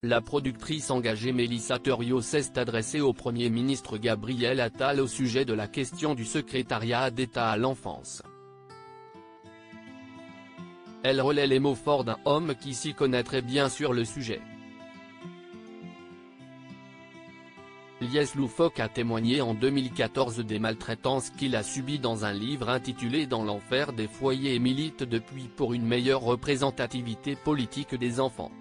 la productrice engagée Mélissa Thériault s'est adressée au Premier ministre Gabriel Attal au sujet de la question du secrétariat d'État à l'enfance. Elle relaie les mots forts d'un homme qui s'y connaîtrait bien sur le sujet. Lies Loufoque a témoigné en 2014 des maltraitances qu'il a subies dans un livre intitulé Dans l'enfer des foyers et milite depuis pour une meilleure représentativité politique des enfants.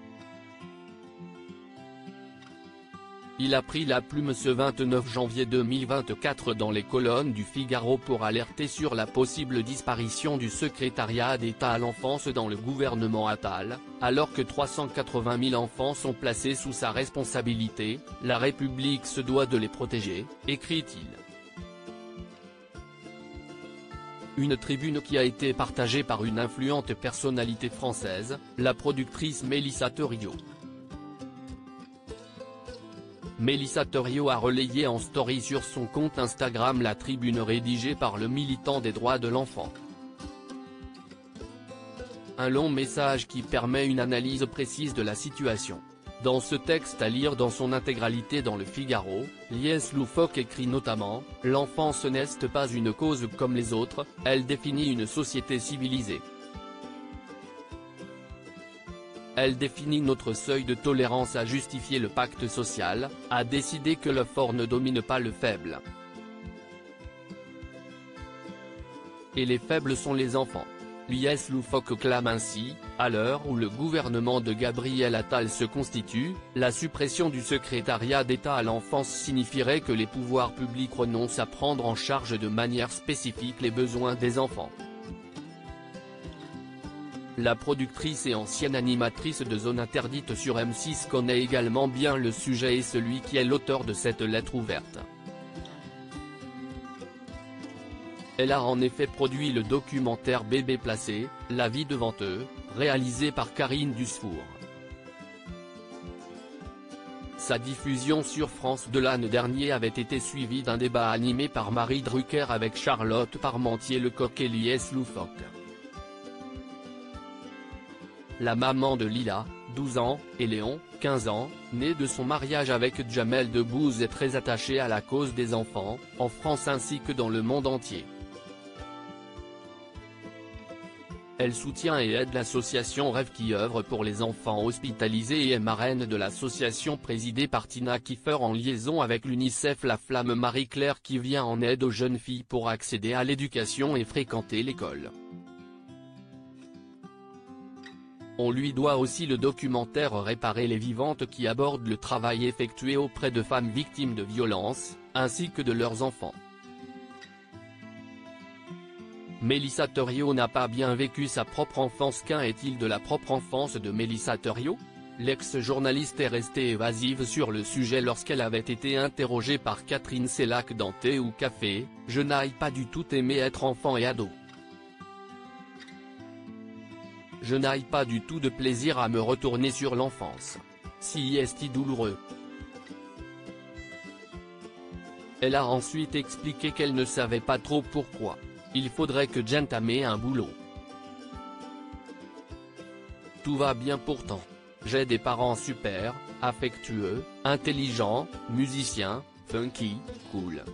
Il a pris la plume ce 29 janvier 2024 dans les colonnes du Figaro pour alerter sur la possible disparition du secrétariat d'État à l'enfance dans le gouvernement Attal, alors que 380 000 enfants sont placés sous sa responsabilité. La République se doit de les protéger, écrit-il. Une tribune qui a été partagée par une influente personnalité française, la productrice Mélissa Thériault. Mélissa Thériault a relayé en story sur son compte Instagram la tribune rédigée par le militant des droits de l'enfant. Un long message qui permet une analyse précise de la situation. Dans ce texte à lire dans son intégralité dans le Figaro, Lies Loufoque écrit notamment « L'enfance n'est pas une cause comme les autres, elle définit une société civilisée. Elle définit notre seuil de tolérance à justifier le pacte social, à décider que le fort ne domine pas le faible. Et les faibles sont les enfants. » Lies Loufoque clame ainsi, à l'heure où le gouvernement de Gabriel Attal se constitue, la suppression du secrétariat d'État à l'enfance signifierait que les pouvoirs publics renoncent à prendre en charge de manière spécifique les besoins des enfants. La productrice et ancienne animatrice de Zone Interdite sur M6 connaît également bien le sujet et celui qui est l'auteur de cette lettre ouverte. Elle a en effet produit le documentaire Bébé placé, La vie devant eux, réalisé par Karine Dusfour. Sa diffusion sur France 2 l'année dernière avait été suivie d'un débat animé par Marie Drucker avec Charlotte Parmentier-Lecocq et Lies Loufoque. La maman de Lila, 12 ans, et Léon, 15 ans, né de son mariage avec Jamel Debbouze est très attachée à la cause des enfants, en France ainsi que dans le monde entier. Elle soutient et aide l'association Rêve qui œuvre pour les enfants hospitalisés et est marraine de l'association présidée par Tina Kiefer en liaison avec l'UNICEF La Flamme Marie-Claire qui vient en aide aux jeunes filles pour accéder à l'éducation et fréquenter l'école. On lui doit aussi le documentaire Réparer les vivantes qui aborde le travail effectué auprès de femmes victimes de violences, ainsi que de leurs enfants. Mélissa Thériault n'a pas bien vécu sa propre enfance. Qu'en est-il de la propre enfance de Mélissa Thériault? L'ex-journaliste est restée évasive sur le sujet lorsqu'elle avait été interrogée par Catherine Sellac dans Thé ou Café. « Je n'ai pas du tout aimé être enfant et ado. Je n'ai pas du tout de plaisir à me retourner sur l'enfance. Si est douloureux. » Elle a ensuite expliqué qu'elle ne savait pas trop pourquoi. Il faudrait que j'entame un boulot. Tout va bien pourtant. J'ai des parents super, affectueux, intelligents, musiciens, funky, cool.